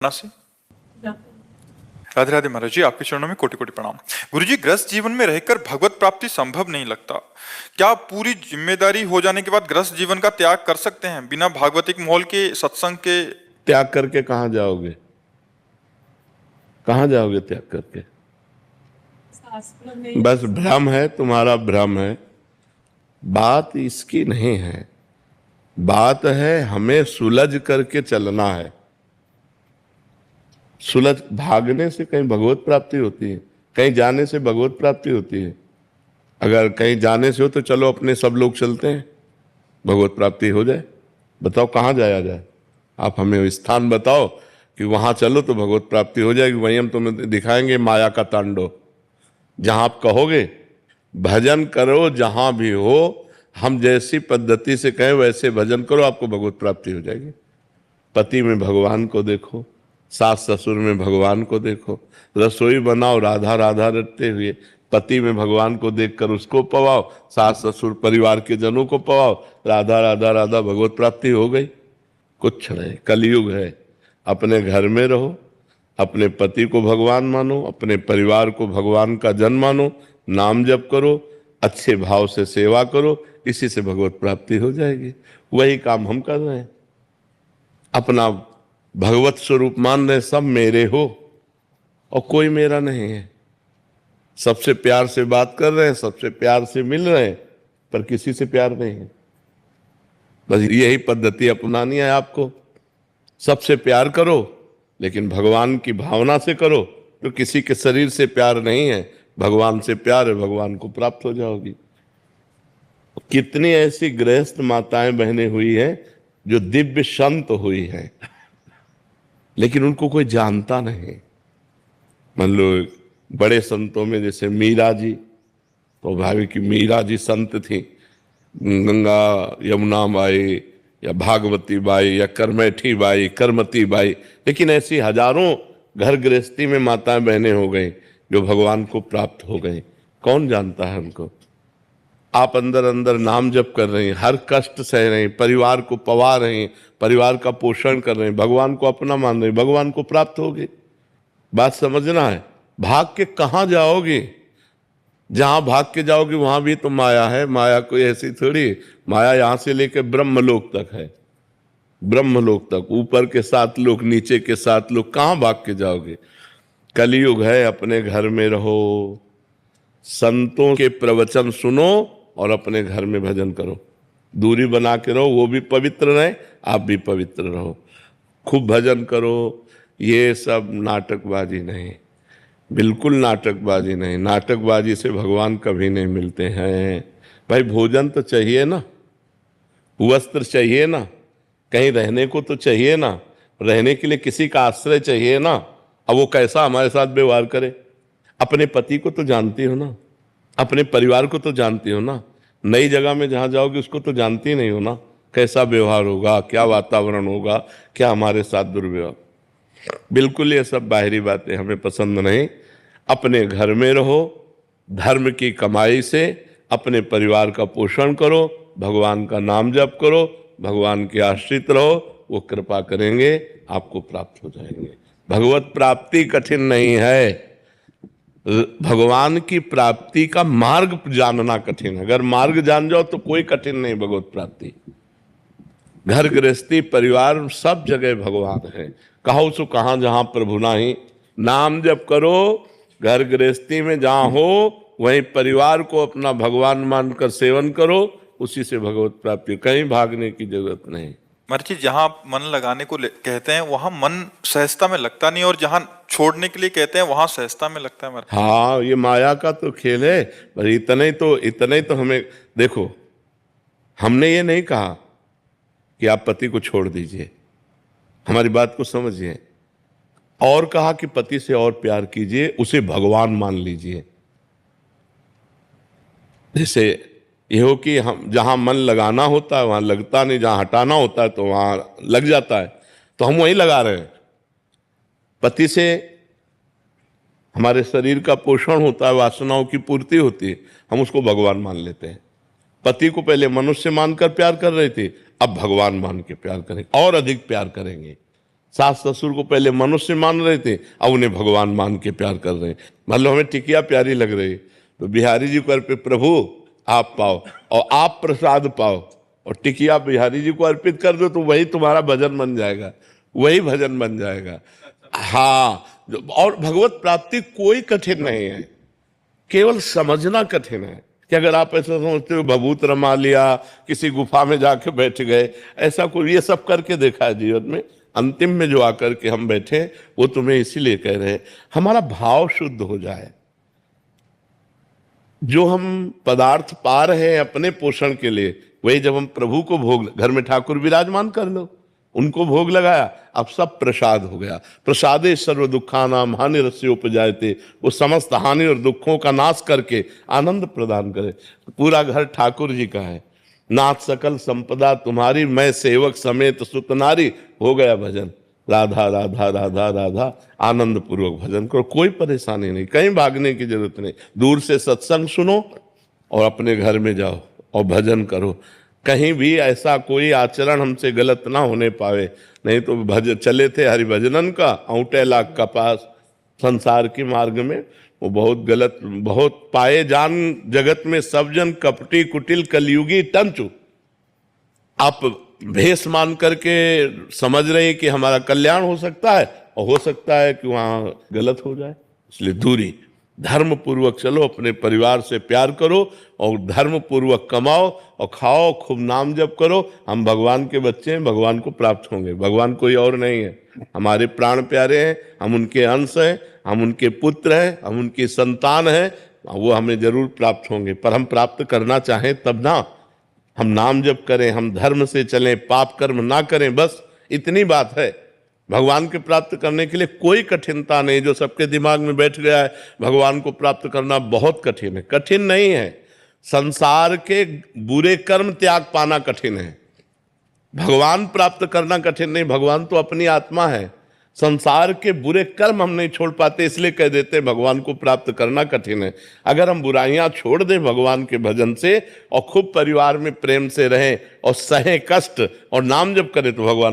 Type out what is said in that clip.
से राधे राधे महाराज जी, आपके चरणों में कोटि कोटि प्रणाम। गुरु जी, गृहस्थ जीवन में रहकर भगवत प्राप्ति संभव नहीं लगता। क्या पूरी जिम्मेदारी हो जाने के बाद गृहस्थ जीवन का त्याग कर सकते हैं बिना भागवतिक माहौल के, सत्संग के? त्याग करके कहां जाओगे? कहां जाओगे त्याग करके? बस भ्रम है, तुम्हारा भ्रम है। बात इसकी नहीं है, बात है हमें सुलझ करके चलना है। सुलझ भागने से कहीं भगवत प्राप्ति होती है? कहीं जाने से भगवत प्राप्ति होती है? अगर कहीं जाने से हो तो चलो अपने सब लोग चलते हैं, भगवत प्राप्ति हो जाए। बताओ कहाँ जाया जाए? आप हमें स्थान बताओ कि वहां चलो तो भगवत प्राप्ति हो जाएगी। वहीं हम तुम्हें दिखाएंगे माया का तांडव। जहां आप कहोगे भजन करो, जहां भी हो, हम जैसी पद्धति से कहें वैसे भजन करो, आपको भगवत प्राप्ति हो जाएगी। पति में भगवान को देखो, सास ससुर में भगवान को देखो, रसोई बनाओ राधा राधा रटते हुए, पति में भगवान को देखकर उसको पवाओ, सास ससुर परिवार के जनों को पवाओ, राधा राधा राधा, भगवत प्राप्ति हो गई। कुछ नहीं, कलयुग है। अपने घर में रहो, अपने पति को भगवान मानो, अपने परिवार को भगवान का जन मानो, नाम जप करो, अच्छे भाव से सेवा करो, इसी से भगवत प्राप्ति हो जाएगी। वही काम हम कर रहे हैं। अपना भगवत स्वरूप मान रहे, सब मेरे हो और कोई मेरा नहीं है। सबसे प्यार से बात कर रहे हैं, सबसे प्यार से मिल रहे हैं, पर किसी से प्यार नहीं है। बस यही पद्धति अपनानी है आपको। सबसे प्यार करो, लेकिन भगवान की भावना से करो। तो किसी के शरीर से प्यार नहीं है, भगवान से प्यार है, भगवान को प्राप्त हो जाओगी। कितनी ऐसी गृहस्थ माताएं बहनें हुई हैं जो दिव्य संत हुई हैं, लेकिन उनको कोई जानता नहीं। मान लो बड़े संतों में जैसे मीरा जी, तो भावी की मीरा जी संत थी। गंगा यमुना बाई या भागवती बाई या करमैठी बाई, करमती बाई, लेकिन ऐसी हजारों घर गृहस्थी में माताएं बहनें हो गई जो भगवान को प्राप्त हो गई। कौन जानता है उनको? आप अंदर अंदर नाम जप कर रहे हैं, हर कष्ट सह रहे हैं, परिवार को पवा रहे हैं, परिवार का पोषण कर रहे हैं, भगवान को अपना मान रहे हैं, भगवान को प्राप्त होगे। बात समझना है। भाग के कहाँ जाओगे? जहां भाग के जाओगे वहां भी तो माया है। माया कोई ऐसी थोड़ी, माया यहां से लेकर ब्रह्मलोक तक है। ब्रह्मलोक तक, ऊपर के 7 लोक, नीचे के 7 लोक, कहां भाग के जाओगे? कलयुग है, अपने घर में रहो, संतों के प्रवचन सुनो और अपने घर में भजन करो। दूरी बना के रहो, वो भी पवित्र रहे, आप भी पवित्र रहो। खूब भजन करो। ये सब नाटकबाजी नहीं, बिल्कुल नाटकबाजी नहीं। नाटकबाजी से भगवान कभी नहीं मिलते हैं। भाई भोजन तो चाहिए ना, वस्त्र चाहिए ना, कहीं रहने को तो चाहिए ना, रहने के लिए किसी का आश्रय चाहिए ना। अब वो कैसा हमारे साथ व्यवहार करे? अपने पति को तो जानती हो ना, अपने परिवार को तो जानती हो ना। नई जगह में जहां जाओगे उसको तो जानती नहीं हो ना, कैसा व्यवहार होगा, क्या वातावरण होगा, क्या हमारे साथ दुर्व्यवहार। बिल्कुल ये सब बाहरी बातें हमें पसंद नहीं। अपने घर में रहो, धर्म की कमाई से अपने परिवार का पोषण करो, भगवान का नाम जप करो, भगवान के आश्रित रहो, वो कृपा करेंगे, आपको प्राप्त हो जाएंगे। भगवत प्राप्ति कठिन नहीं है, भगवान की प्राप्ति का मार्ग जानना कठिन है। अगर मार्ग जान जाओ तो कोई कठिन नहीं भगवत प्राप्ति। घर गृहस्थी परिवार सब जगह भगवान है। कहो सो कहां जहां प्रभु नाही। नाम जप करो, घर गृहस्थी में जहां हो वहीं परिवार को अपना भगवान मानकर सेवन करो, उसी से भगवत प्राप्ति। कहीं भागने की जरूरत नहीं। महाराज जी, जहां मन लगाने को कहते हैं वहां मन सहजता में लगता नहीं, और जहां छोड़ने के लिए कहते हैं वहां सहजता में लगता है। हाँ, ये माया का तो खेल है। पर इतने ही तो हमें देखो, हमने ये नहीं कहा कि आप पति को छोड़ दीजिए, हमारी बात को समझिए। और कहा कि पति से और प्यार कीजिए, उसे भगवान मान लीजिए। जैसे ये हो कि हम जहां मन लगाना होता है वहां लगता नहीं, जहां हटाना होता है तो वहां लग जाता है, तो हम वहीं लगा रहे हैं। पति से हमारे शरीर का पोषण होता है, वासनाओं की पूर्ति होती है, हम उसको भगवान मान लेते हैं। पति को पहले मनुष्य मानकर प्यार कर रहे थे, अब भगवान मान के प्यार करेंगे और अधिक प्यार करेंगे। सास ससुर को पहले मनुष्य मान रहे थे, अब उन्हें भगवान मान के प्यार कर रहे हैं। मान लो हमें टिकिया प्यारी लग रही है, तो बिहारी जी को अर्पित, प्रभु आप पाओ और आप प्रसाद पाओ, और टिकिया बिहारी जी को अर्पित कर दो, तो वही तुम्हारा भजन बन जाएगा, वही भजन बन जाएगा। हाँ, और भगवत प्राप्ति कोई कठिन नहीं है, केवल समझना कठिन है। कि अगर आप ऐसा समझते हो भभूत रमा लिया, किसी गुफा में जाके बैठ गए, ऐसा कोई, ये सब करके देखा है जीवन में, अंतिम में जो आकर के हम बैठे, वो तुम्हें इसीलिए कह रहे हैं हमारा भाव शुद्ध हो जाए। जो हम पदार्थ पा रहे हैं अपने पोषण के लिए, वही जब हम प्रभु को भोग, घर में ठाकुर विराजमान कर लो, उनको भोग लगाया, अब सब प्रसाद हो गया। प्रसादे सर्व दुखानाम हानि रस्योपजायते, वो समस्त हानि और दुखों का नाश करके आनंद प्रदान करे। पूरा घर ठाकुर जी का है, नाथ सकल संपदा तुम्हारी, मैं सेवक समेत सुत नारी, हो गया भजन, राधा राधा राधा राधा, आनंद पूर्वक भजन करो, कोई परेशानी नहीं, कहीं भागने की जरूरत नहीं। दूर से सत्संग सुनो और अपने घर में जाओ और भजन करो, कहीं भी ऐसा कोई आचरण हमसे गलत ना होने पावे। नहीं तो चले थे हरिभजनन का औंटे लाख का पास, संसार के मार्ग में वो बहुत गलत, बहुत पाए जान जगत में सब जन कपटी कुटिल कलयुगी टंचु। आप भेष मान करके समझ रहे हैं कि हमारा कल्याण हो सकता है, और हो सकता है कि वहां गलत हो जाए, इसलिए दूरी। धर्म पूर्वक चलो, अपने परिवार से प्यार करो और धर्म पूर्वक कमाओ और खाओ, खूब नाम जप करो। हम भगवान के बच्चे हैं, भगवान को प्राप्त होंगे। भगवान कोई और नहीं है, हमारे प्राण प्यारे हैं, हम उनके अंश हैं, हम उनके पुत्र हैं, हम उनकी संतान हैं, वो हमें जरूर प्राप्त होंगे। पर हम प्राप्त करना चाहें तब ना, हम नाम जप करें, हम धर्म से चलें, पाप कर्म ना करें, बस इतनी बात है। भगवान के प्राप्त करने के लिए कोई कठिनता नहीं। जो सबके दिमाग में बैठ गया है भगवान को प्राप्त करना बहुत कठिन है, कठिन नहीं है। संसार के बुरे कर्म त्याग पाना कठिन है, भगवान प्राप्त करना कठिन नहीं। भगवान तो अपनी आत्मा है, संसार के बुरे कर्म हम नहीं छोड़ पाते, इसलिए कह देते भगवान को प्राप्त करना कठिन है। अगर हम बुराइयां छोड़ दें भगवान के भजन से और खूब परिवार में प्रेम से रहें और सहे कष्ट और नाम जप करें, तो भगवान